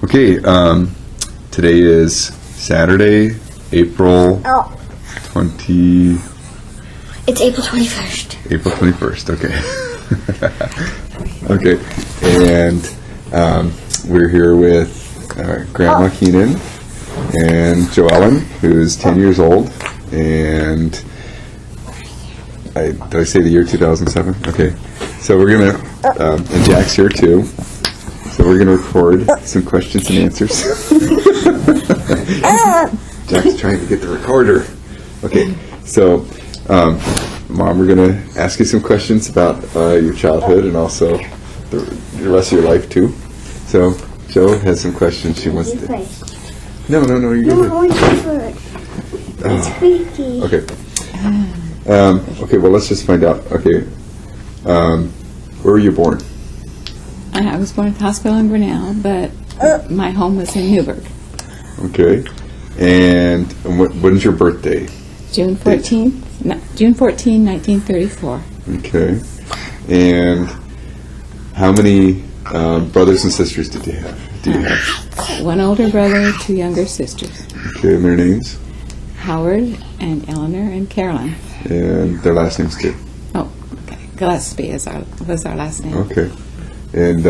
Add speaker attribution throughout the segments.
Speaker 1: Okay, today is Saturday, April 20...
Speaker 2: It's April 21st.
Speaker 1: April 21st, okay. Okay, and we're here with Grandma Keenan and Joellen, who's 10 years old, and did I say the year 2007? Okay, so we're going to, and Jack's here too, so we're going to record some questions and answers. Jack's trying to get the recorder. Okay, so Mom, we're going to ask you some questions about your childhood and also the rest of your life too. So Jo has some questions she wants to... No, you're good.
Speaker 2: No, I want you first. It's freaky.
Speaker 1: Okay. Okay, well, let's just find out. Okay. Where were you born?
Speaker 3: I was born at the hospital in Grinnell, but my home was in Newburgh.
Speaker 1: Okay. And when's your birthday?
Speaker 3: June 14, 1934.
Speaker 1: Okay. And how many brothers and sisters did you have?
Speaker 3: One older brother, two younger sisters.
Speaker 1: Okay, and their names?
Speaker 3: Howard and Eleanor and Carolyn.
Speaker 1: And their last names too?
Speaker 3: Oh, okay. Gillespie was our last name.
Speaker 1: Okay. And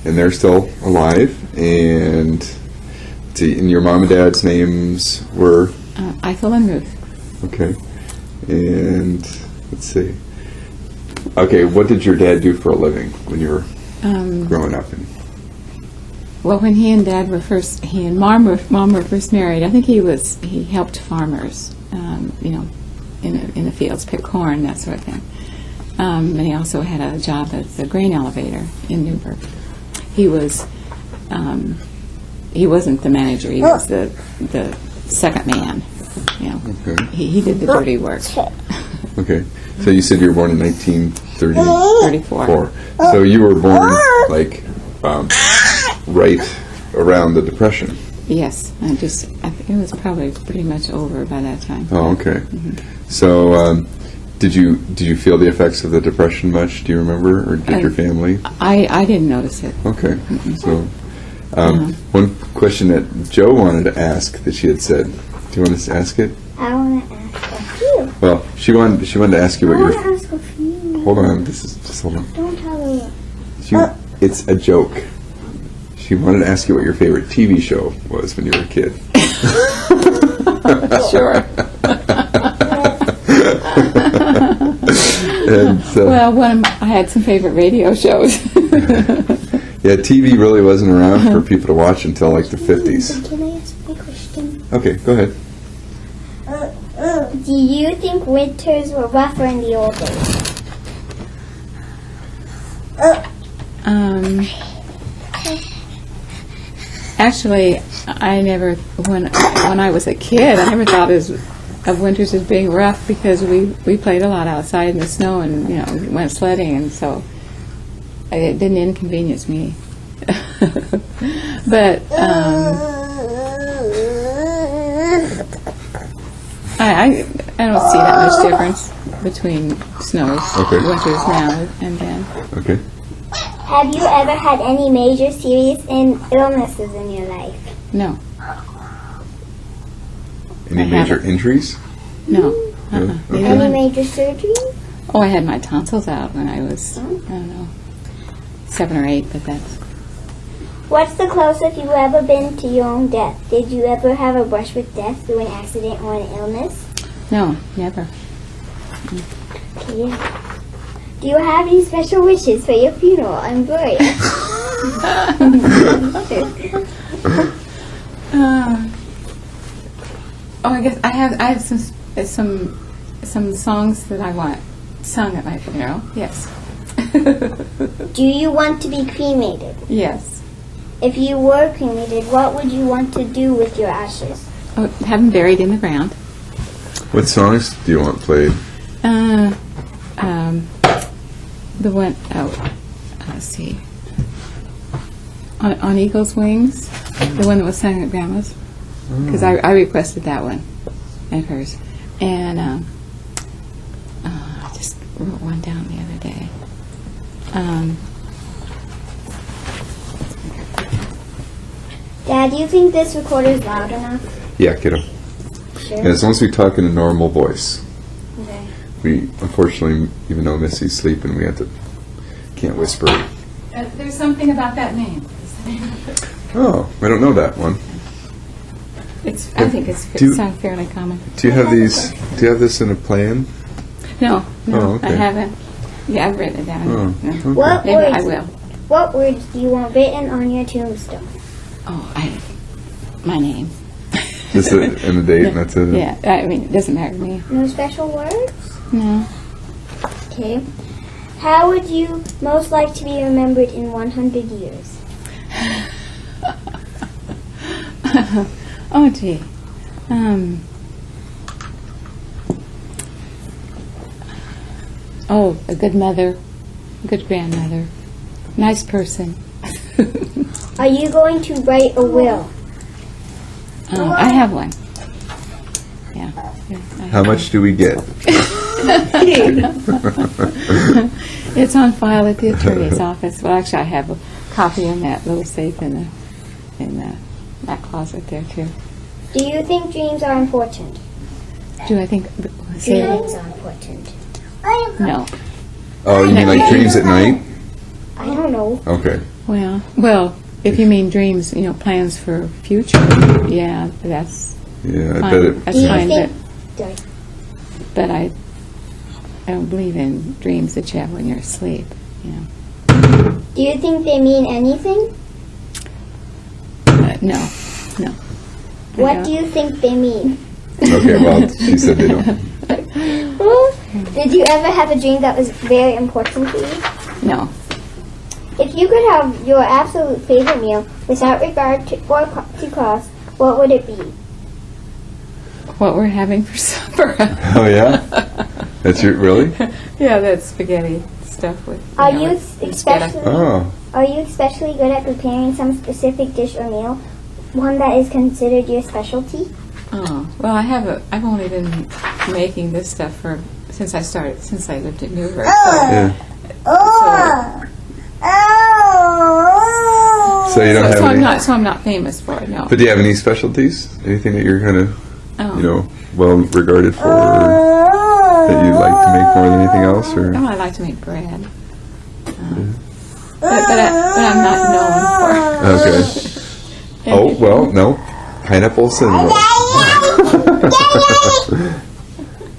Speaker 1: they're still alive. And your mom and dad's names were?
Speaker 3: Eichel and Ruth.
Speaker 1: Okay. And let's see. Okay, what did your dad do for a living when you were growing up?
Speaker 3: Well, when he and Mom were first married, I think he helped farmers, in the fields, pick corn, that sort of thing. And he also had a job at the grain elevator in Newburgh. He wasn't the manager; he was the second man.
Speaker 1: Okay.
Speaker 3: He did the dirty work.
Speaker 1: Okay. So you said you were born in 1934. So you were born right around the Depression.
Speaker 3: Yes, I think it was probably pretty much over by that time.
Speaker 1: Oh, okay. Mm-hmm. So did you feel the effects of the Depression much? Do you remember, or did your family?
Speaker 3: I didn't notice it.
Speaker 1: Okay. So one question that Jo wanted to ask that she had said. Do you want us to ask it?
Speaker 2: I want to ask a few.
Speaker 1: Well, she wanted to ask you what your...
Speaker 2: I want to ask a few.
Speaker 1: Hold on. Just hold on.
Speaker 2: Don't tell her.
Speaker 1: It's a joke. She wanted to ask you what your favorite TV show was when you were a kid.
Speaker 3: Sure.
Speaker 1: And so,
Speaker 3: well, I had some favorite radio shows.
Speaker 1: Yeah, TV really wasn't around for people to watch until like the 50s.
Speaker 2: Can I ask my question?
Speaker 1: Okay, go ahead.
Speaker 2: Do you think winters were rougher in the old days?
Speaker 3: Actually, when I was a kid, I never thought of winters as being rough because we played a lot outside in the snow and went sledding, and so it didn't inconvenience me. But I don't see that much difference between winters now and then.
Speaker 1: Okay.
Speaker 2: Have you ever had any major serious illnesses in your life?
Speaker 3: No.
Speaker 1: Any major injuries?
Speaker 3: No.
Speaker 1: Okay.
Speaker 2: Any major surgeries?
Speaker 3: Oh, I had my tonsils out when I was, I don't know, 7 or 8, but that's...
Speaker 2: What's the closest you've ever been to your own death? Did you ever have a brush with death through an accident or an illness?
Speaker 3: No, never.
Speaker 2: Okay. Do you have any special wishes for your funeral? I'm very...
Speaker 3: I guess I have some songs that I want sung at my funeral. Yes.
Speaker 2: Do you want to be cremated?
Speaker 3: Yes.
Speaker 2: If you were cremated, what would you want to do with your ashes?
Speaker 3: Oh, have them buried in the ground.
Speaker 1: What songs do you want played?
Speaker 3: The one, let's see. On Eagle's Wings, the one that was sung at Grandma's. Because I requested that one at hers. And I just wrote one down the other day.
Speaker 2: Dad, do you think this recorder is loud enough?
Speaker 1: Yeah, kiddo.
Speaker 2: Sure.
Speaker 1: And as long as we talk in a normal voice.
Speaker 2: Okay.
Speaker 1: We, unfortunately, even though Missy's sleeping, can't whisper.
Speaker 3: There's something about that name.
Speaker 1: Oh, I don't know that one.
Speaker 3: I think it's fairly common.
Speaker 1: Do you have these? Do you have this in a plan?
Speaker 3: No,
Speaker 1: Oh, okay.
Speaker 3: I haven't. Yeah, I've written it down.
Speaker 1: Oh,
Speaker 3: No.
Speaker 1: okay.
Speaker 2: What
Speaker 3: Maybe
Speaker 2: words?
Speaker 3: I will.
Speaker 2: What words do you want written on your tombstone?
Speaker 3: My name.
Speaker 1: Just and the date, and that's it.
Speaker 3: Yeah, I mean, it doesn't matter to me.
Speaker 2: No special words?
Speaker 3: No.
Speaker 2: Okay. How would you most like to be remembered in 100 years?
Speaker 3: Oh, gee. A good mother, a good grandmother, nice person.
Speaker 2: Are you going to write a will?
Speaker 3: I have one. Yeah.
Speaker 1: How much do we get?
Speaker 3: It's on file at the attorney's office. Well, actually, I have a copy in that little safe in that closet there too.
Speaker 2: Do you think dreams are important?
Speaker 3: Do I think? Say that?
Speaker 2: Dreams are important.
Speaker 3: No.
Speaker 1: Oh, you mean like dreams at night?
Speaker 2: I don't know.
Speaker 1: Okay.
Speaker 3: Well, if you mean dreams, plans for future, yeah, that's
Speaker 1: Yeah, I
Speaker 3: fine.
Speaker 1: bet it.
Speaker 3: That's
Speaker 2: Do you
Speaker 3: fine,
Speaker 2: think? Sorry.
Speaker 3: but I don't believe in dreams that you have when you're asleep.
Speaker 2: Do you think they mean anything?
Speaker 3: No.
Speaker 2: What do you think they mean?
Speaker 1: Okay, well, she said they don't.
Speaker 2: Did you ever have a dream that was very important to you?
Speaker 3: No.
Speaker 2: If you could have your absolute favorite meal without regard to cost, what would it be?
Speaker 3: What we're having for supper.
Speaker 1: Oh yeah, that's your really?
Speaker 3: Yeah, that's spaghetti stuff with.
Speaker 2: Are you
Speaker 3: with
Speaker 2: especially
Speaker 1: Oh,
Speaker 2: Are you especially good at preparing some specific dish or meal, one that is considered your specialty?
Speaker 3: Oh, well, I've only been making this stuff since I lived in Newburgh.
Speaker 1: yeah. So you don't have any.
Speaker 3: So I'm not famous for it. No.
Speaker 1: But do you have any specialties? Anything that you're kind of,
Speaker 3: Oh.
Speaker 1: well regarded for, or that you like to make more than anything else, or?
Speaker 3: Oh, I like to make bread. But I'm not known for.
Speaker 1: Okay. Oh well, no, pineapple cinnamon roll.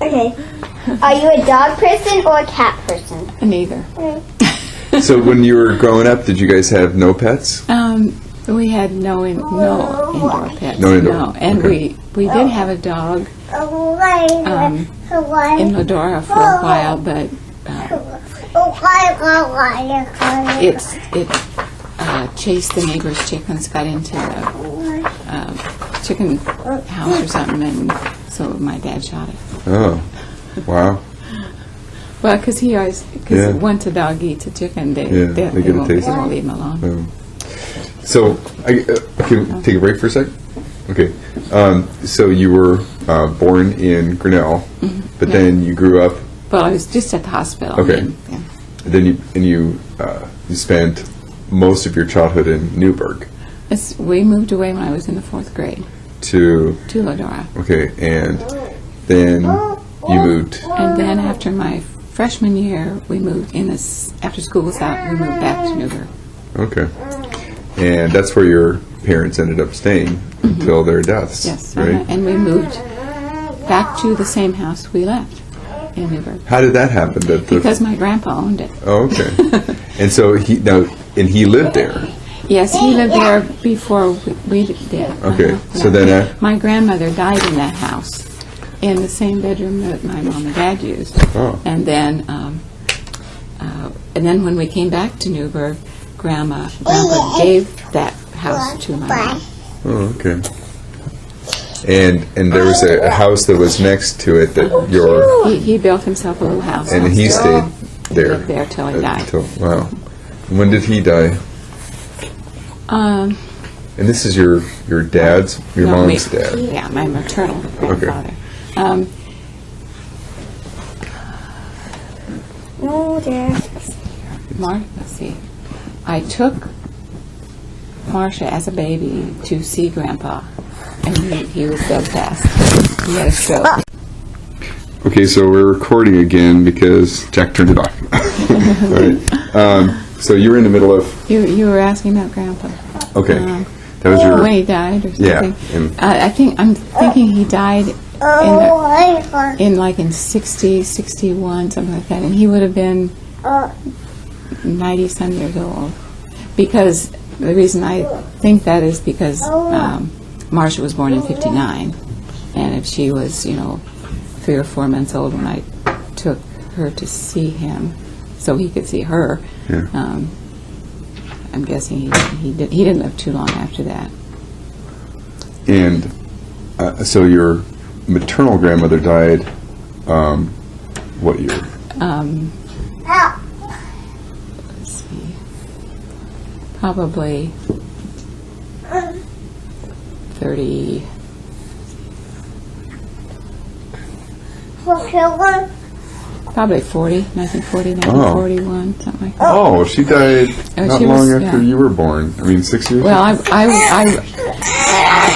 Speaker 2: Okay. Are you a dog person or a cat person?
Speaker 3: Neither.
Speaker 1: So when you were growing up, did you guys have no pets?
Speaker 3: We had no indoor pets.
Speaker 1: No indoor,
Speaker 3: And
Speaker 1: okay.
Speaker 3: we did have a dog in Ladora for a while, but it chased the neighbor's chickens, got into a chicken house or something, and so my dad shot it.
Speaker 1: Oh, wow.
Speaker 3: Well, because
Speaker 1: Yeah.
Speaker 3: once a dog eats a chicken, they
Speaker 1: get a taste.
Speaker 3: won't leave him alone.
Speaker 1: So, can we take a break for a sec? Okay. So you were born in Grinnell, but then you grew up.
Speaker 3: Well, I was just at the hospital.
Speaker 1: Okay.
Speaker 3: Yeah.
Speaker 1: Then you spent most of your childhood in Newburgh.
Speaker 3: We moved away when I was in the 4th grade
Speaker 1: To
Speaker 3: Ladora.
Speaker 1: okay, and then you moved.
Speaker 3: And then after my freshman year, we moved after school was out, we moved back to Newburgh.
Speaker 1: Okay, and that's where your parents ended up staying until their deaths.
Speaker 3: Yes.
Speaker 1: right.
Speaker 3: And we moved back to the same house we left in Newburgh.
Speaker 1: How did that happen?
Speaker 3: Because my grandpa owned it.
Speaker 1: Oh, okay. And so he lived there.
Speaker 3: Yes, he lived there before we did.
Speaker 1: Okay,
Speaker 3: Uh-huh.
Speaker 1: so then
Speaker 3: My grandmother died in that house, in the same bedroom that my mom and dad used.
Speaker 1: Oh.
Speaker 3: And then when we came back to Newburgh, Grandpa gave that house to my mom.
Speaker 1: oh, okay. And there was a house that was next to it that
Speaker 3: He built himself a little house.
Speaker 1: and he stayed there.
Speaker 3: lived there till he died.
Speaker 1: Wow. When did he die? And this is your dad's, your
Speaker 3: No,
Speaker 1: mom's dad.
Speaker 3: Yeah, my maternal grandfather.
Speaker 2: No, there.
Speaker 3: Let's see. I took Marcia as a baby to see Grandpa, and he was dead fast. He had a stroke.
Speaker 1: Okay, so we're recording again because Jack turned it off. All right. So you were in the middle of.
Speaker 3: You were asking about Grandpa.
Speaker 1: Okay, that was your.
Speaker 3: When he died, or something.
Speaker 1: Yeah, and-
Speaker 3: I'm thinking he died in 60, 61, something like that, and he would have been 90-some years old. Because the reason I think that is because Marcia was born in 59, and if she was, 3 or 4 months old when I took her to see him, so he could see her.
Speaker 1: Yeah.
Speaker 3: I'm guessing he didn't live too long after that.
Speaker 1: And so your maternal grandmother died. What year?
Speaker 3: Let's see, probably 30. Probably 1940, 1941, something like that.
Speaker 1: Oh, she died
Speaker 3: Oh,
Speaker 1: not
Speaker 3: she
Speaker 1: long
Speaker 3: was-
Speaker 1: after
Speaker 3: yeah.
Speaker 1: you were born. I mean, 6 years.
Speaker 3: Well,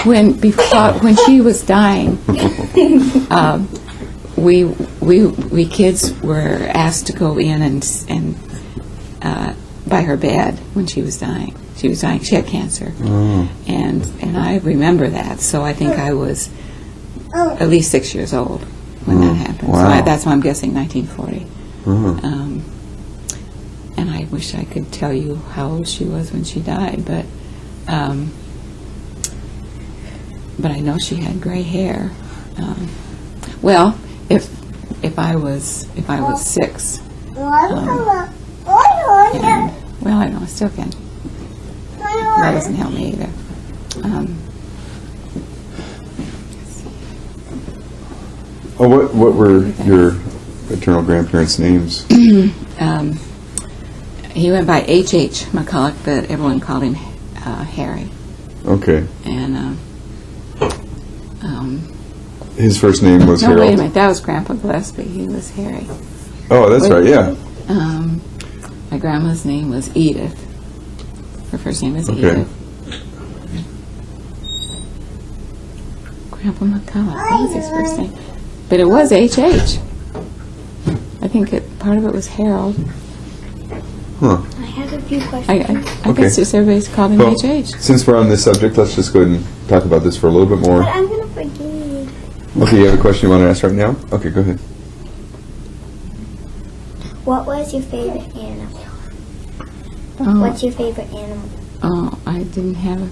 Speaker 3: when she was dying, we kids were asked to go in and by her bed when she was dying. She was dying. She had cancer, and I remember that. So I think I was at least 6 years old when that happened.
Speaker 1: Wow.
Speaker 3: So that's why I'm guessing 1940.
Speaker 1: Uh-huh.
Speaker 3: And I wish I could tell you how old she was when she died, but I know she had gray hair. Well, if I was 6, and, well, I don't know, I still can. That doesn't help me either.
Speaker 1: Oh, what were your maternal grandparents' names?
Speaker 3: He went by H.H. McCulloch, but everyone called him Harry.
Speaker 1: Okay.
Speaker 3: And
Speaker 1: His first name was
Speaker 3: no,
Speaker 1: Harold.
Speaker 3: wait a minute, that was Grandpa Gillespie. He was Harry.
Speaker 1: Oh, that's
Speaker 3: Wait.
Speaker 1: right. Yeah.
Speaker 3: My grandma's name was Edith. Her first name is
Speaker 1: Okay.
Speaker 3: Edith. Grandpa McCulloch. What was his first name? But it was H.H. I think part of it was Harold.
Speaker 1: Huh.
Speaker 2: I have a few questions.
Speaker 3: I
Speaker 1: Okay.
Speaker 3: guess just everybody's called him
Speaker 1: Well,
Speaker 3: H.H.
Speaker 1: since we're on this subject, let's just go ahead and talk about this for a little bit more.
Speaker 2: But I'm gonna forget.
Speaker 1: Okay, you have a question you want to ask right now? Okay, go ahead.
Speaker 2: What was your favorite animal?
Speaker 3: Oh,
Speaker 2: What's your favorite animal?
Speaker 3: I didn't have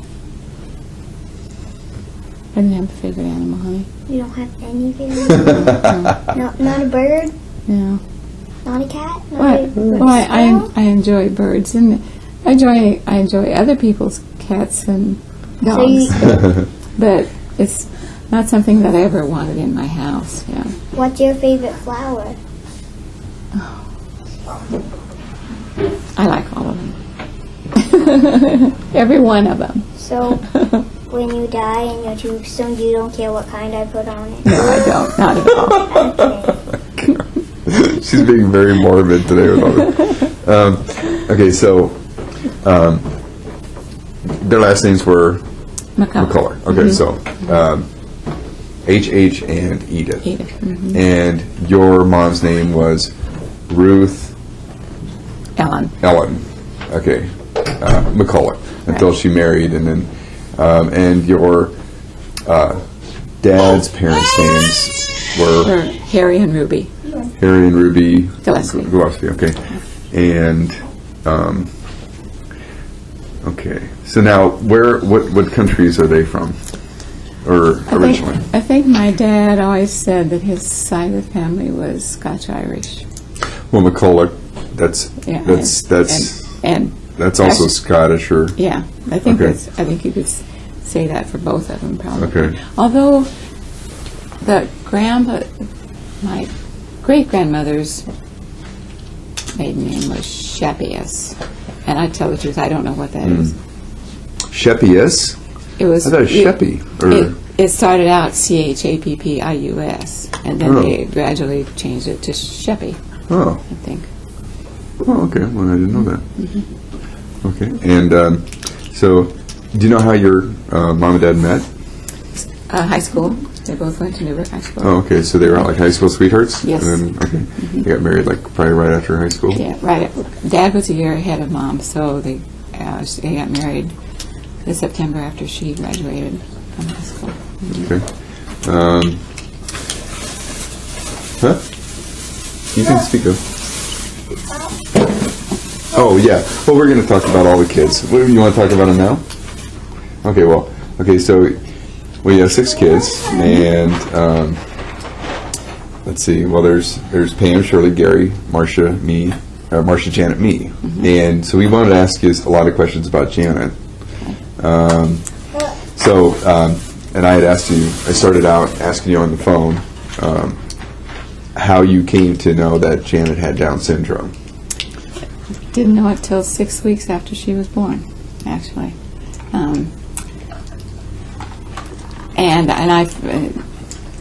Speaker 3: a favorite animal, honey.
Speaker 2: You don't have any favorite animal? Not a bird?
Speaker 3: No.
Speaker 2: Not a cat? Not
Speaker 3: Well,
Speaker 2: a
Speaker 3: well, I enjoy birds, and I enjoy other people's cats and
Speaker 2: So
Speaker 3: dogs,
Speaker 2: you,
Speaker 3: but it's not something that I ever wanted in my house. Yeah.
Speaker 2: what's your favorite flower?
Speaker 3: I like all of them. Every one of them.
Speaker 2: So when you die in your tombstone, you don't care what kind I put on it?
Speaker 3: No, I don't. Not at all.
Speaker 2: Okay.
Speaker 1: She's being very morbid today with all this. Okay, so their last names were McCulloch. Okay, so H.H. and Edith.
Speaker 3: Edith. Mhm.
Speaker 1: And your mom's name was Ruth
Speaker 3: Ellen.
Speaker 1: Okay, McCulloch, until she married, and then and your dad's parents' names were
Speaker 3: Or Harry and Ruby.
Speaker 1: Harry and Ruby
Speaker 3: Gillespie.
Speaker 1: Okay, and okay. So now, what countries are they from, or originally?
Speaker 3: I think my dad always said that his side of the family was Scotch-Irish.
Speaker 1: Well, McCulloch, that's
Speaker 3: Yeah, and
Speaker 1: that's also
Speaker 3: actually-
Speaker 1: Scottish, or
Speaker 3: yeah, I think
Speaker 1: Okay.
Speaker 3: I think you could say that for both of them, probably.
Speaker 1: Okay.
Speaker 3: Although my great grandmother's maiden name was Shappius, and I tell the truth, I don't know what that is.
Speaker 1: Sheppius.
Speaker 3: It was.
Speaker 1: I thought it was Sheppy, or
Speaker 3: It started out Chappius, and then
Speaker 1: Oh.
Speaker 3: they gradually changed it to Sheppy,
Speaker 1: oh.
Speaker 3: I think.
Speaker 1: Oh, okay. Well, I didn't know that. Okay, and so Do you know how your mom and dad met?
Speaker 3: High school. They both went to Newburgh High School.
Speaker 1: Oh, okay. So they were like high school sweethearts?
Speaker 3: Yes.
Speaker 1: And then, okay. They got married like probably right after high school?
Speaker 3: Yeah, right. Dad was a year ahead of Mom, so they got married in September after she graduated from high school.
Speaker 1: Okay. Huh? You can speak up. Oh, yeah. Well, we're going to talk about all the kids. What, you want to talk about them now? Okay, well, okay, so we have 6 kids, and let's see. Well, there's Pam, Shirley, Gary, Marcia, me, Marcia, Janet, me. And so we wanted to ask you a lot of questions about Janet. And I had asked you, I started out asking you on the phone how you came to know that Janet had Down syndrome.
Speaker 3: Didn't know it till 6 weeks after she was born, actually. And I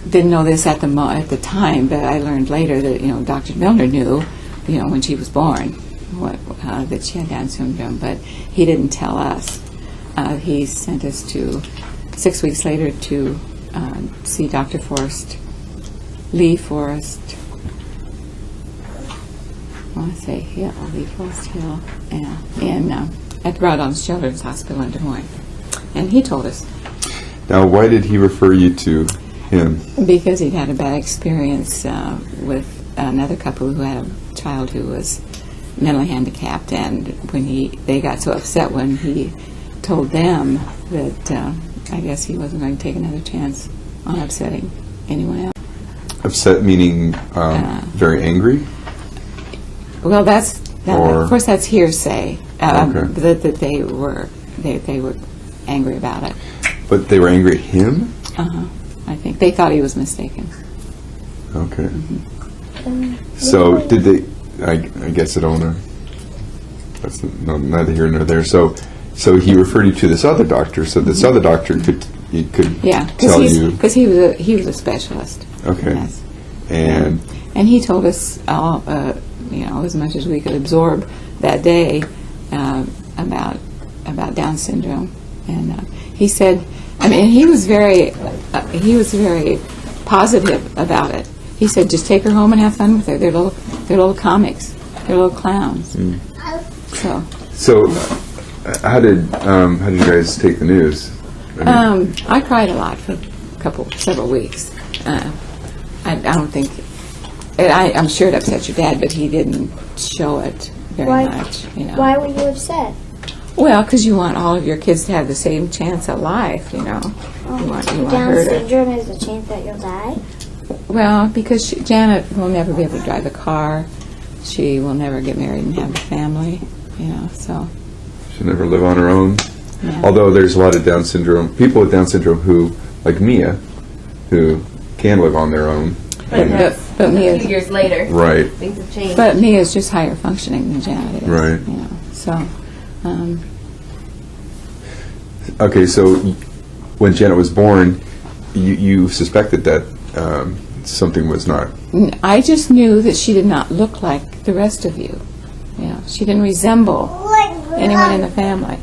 Speaker 3: didn't know this at the time, but I learned later that Dr. Milner knew, when she was born, that she had Down syndrome, but he didn't tell us. He sent us 6 weeks later to see Dr. Lee Forrest. I want to say Lee Forrest Hill, at Broadlands Children's Hospital in Des Moines, and he told us.
Speaker 1: Now, why did he refer you to him?
Speaker 3: Because he'd had a bad experience with another couple who had a child who was mentally handicapped, and when they got so upset when he told them that I guess he wasn't going to take another chance on upsetting anyone else.
Speaker 1: Upset meaning very angry?
Speaker 3: Well,
Speaker 1: Or-
Speaker 3: of course that's hearsay.
Speaker 1: Okay.
Speaker 3: That they were angry about it.
Speaker 1: But they were angry at him?
Speaker 3: I think they thought he was mistaken.
Speaker 1: Okay. So did they? I guess I don't want to. That's neither here nor there. So he referred you to this other doctor. So this other doctor could
Speaker 3: Yeah,
Speaker 1: tell you.
Speaker 3: because he was a specialist.
Speaker 1: Okay.
Speaker 3: Yes.
Speaker 1: And
Speaker 3: And he told us all, as much as we could absorb that day about Down syndrome. And he said, he was very positive about it. He said, just take her home and have fun with her. They're little comics. They're little clowns.
Speaker 1: so how did you guys take the news?
Speaker 3: I cried a lot for several weeks. I don't think. I'm sure it upset your dad, but he didn't show it very much.
Speaker 2: Why were you upset?
Speaker 3: Well, because you want all of your kids to have the same chance at life, you want
Speaker 2: Down
Speaker 3: her to.
Speaker 2: syndrome is a chance that you'll die?
Speaker 3: Well, because Janet will never be able to drive a car. She will never get married and have a family, so.
Speaker 1: She'll never live on her own.
Speaker 3: Yeah.
Speaker 1: Although there's a lot of Down syndrome people with Down syndrome who, like Mia, who can live on their own.
Speaker 3: But
Speaker 4: A
Speaker 3: Mia,
Speaker 4: few years later,
Speaker 1: Right.
Speaker 4: things have changed.
Speaker 3: but Mia's just higher functioning than Janet is.
Speaker 1: Right.
Speaker 3: So.
Speaker 1: Okay, so when Janet was born, you suspected that something was not.
Speaker 3: I just knew that she did not look like the rest of you. She didn't resemble anyone in the family.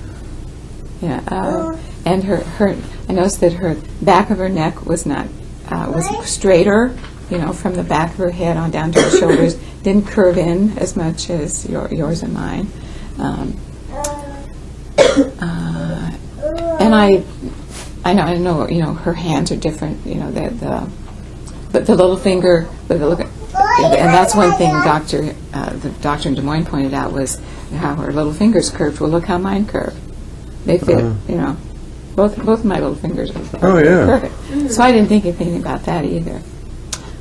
Speaker 3: And I noticed that her back of her neck was straighter, from the back of her head on down to her shoulders. Didn't curve in as much as yours and mine. And I know, her hands are different. But the little finger, and that's one thing the doctor in Des Moines pointed out was how her little fingers curved. Well, look how mine curve. They fit, both of my little fingers are perfect. So I didn't think anything about that either.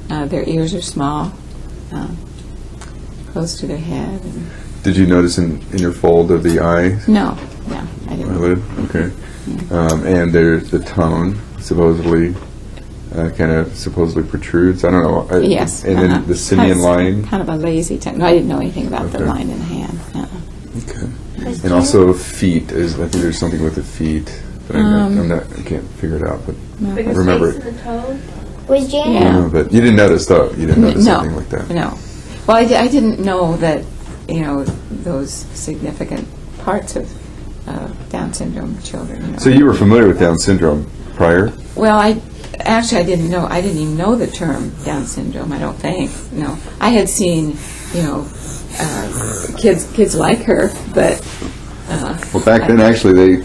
Speaker 3: Their ears are small, close to their head.
Speaker 1: Did you notice in your fold of the eye?
Speaker 3: No, I didn't.
Speaker 1: Eyelid? Okay. And there's the tongue, supposedly protrudes. I don't know.
Speaker 3: Yes.
Speaker 1: And then the simian line.
Speaker 3: Kind of a lazy tongue. No, I didn't know anything about the line in the hand.
Speaker 1: Okay. And also feet. I think there's something with the feet. But I can't figure it out. But I remember it.
Speaker 2: Was Janet?
Speaker 3: Yeah.
Speaker 1: No, but you didn't notice though. You didn't notice something like that.
Speaker 3: No. Well, I didn't know that, those significant parts of Down Down syndrome children. You know.
Speaker 1: So you were familiar with Down syndrome prior?
Speaker 3: Well, I didn't even know the term Down syndrome. I don't think. No, I had seen, you know, kids like her, but
Speaker 1: Well, back then, actually,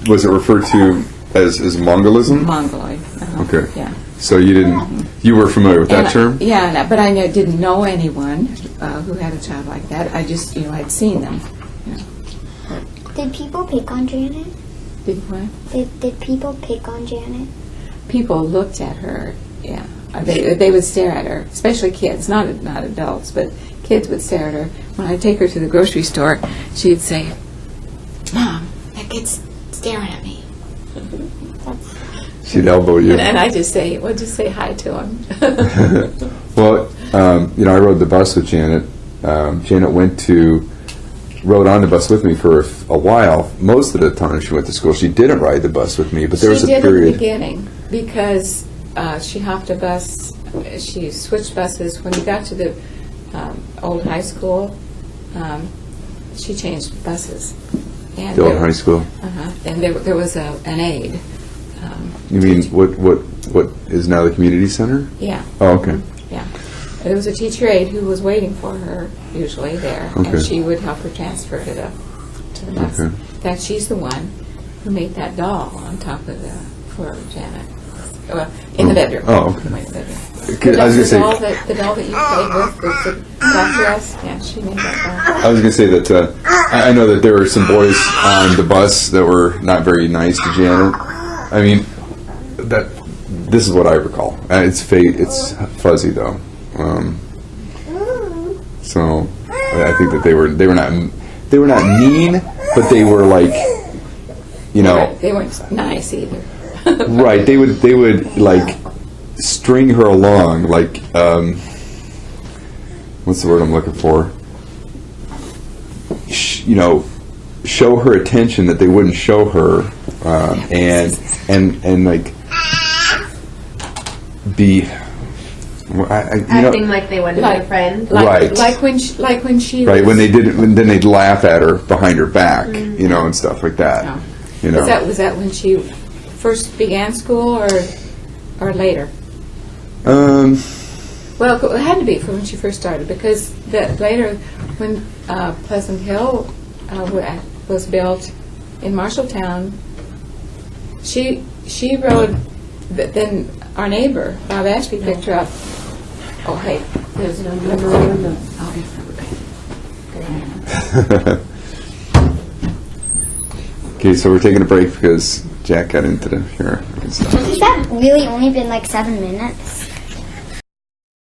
Speaker 1: was it referred to as Mongolism?
Speaker 3: Mongoloid.
Speaker 1: Okay.
Speaker 3: Yeah.
Speaker 1: So you were familiar with that term?
Speaker 3: Yeah, but I didn't know anyone who had a child like that. I just, you know, I'd seen them. You know.
Speaker 2: Did people pick on Janet?
Speaker 3: Did what?
Speaker 2: Did people pick on Janet?
Speaker 3: People looked at her. Yeah, they would stare at her, especially kids, not adults, but kids would stare at her. When I'd take her to the grocery store, she'd say, "Mom, that kid's staring at me."
Speaker 1: She'd elbow you.
Speaker 3: And I just say, well, just say hi to him.
Speaker 1: Well, you know, I rode the bus with Janet. Janet rode on the bus with me for a while. Most of the time she went to school, she didn't ride the bus with me, but there was a
Speaker 3: She did at the
Speaker 1: period.
Speaker 3: beginning because she hopped a bus. She switched buses when we got to the old high school. She changed buses. And
Speaker 1: The old high school.
Speaker 3: And there was an aide.
Speaker 1: You mean what is now the community center?
Speaker 3: Yeah.
Speaker 1: Oh, okay.
Speaker 3: Yeah. There was a teacher aide who was waiting for her, usually there,
Speaker 1: Okay.
Speaker 3: and she would help her transfer to the bus.
Speaker 1: Okay.
Speaker 3: In fact, she's the one who made that doll on top of the floor of Janet. Well, in the bedroom.
Speaker 1: Oh, okay.
Speaker 3: In the bedroom.
Speaker 1: I was gonna say.
Speaker 3: The doll that you played with, the doctor dress, yeah, she made that
Speaker 1: I was going to say that I know that there were some boys on the bus that were not very nice to Janet. I mean, this is what I recall. It's fuzzy though. So I think that they were not mean, but they were like, you know,
Speaker 3: doll. They weren't nice either.
Speaker 1: right? They would like string her along, like what's the word I'm looking for? You know, show her attention that they wouldn't show her, and like be.
Speaker 4: Acting like they wanted a friend.
Speaker 1: Right.
Speaker 3: Like when she
Speaker 1: Right,
Speaker 3: was,
Speaker 1: when they didn't, then they'd laugh at her behind her back, you know, and stuff like that.
Speaker 3: No.
Speaker 1: You know.
Speaker 3: Was that when she first began school or later? Well, it had to be for when she first started, because later, when Pleasant Hill was built in Marshalltown, she rode. Then our neighbor Bob Ashby picked her up. Oh, hey, there's no.
Speaker 1: Okay, so we're taking a break because Jack got into the here.
Speaker 2: Has that really only been like 7 minutes?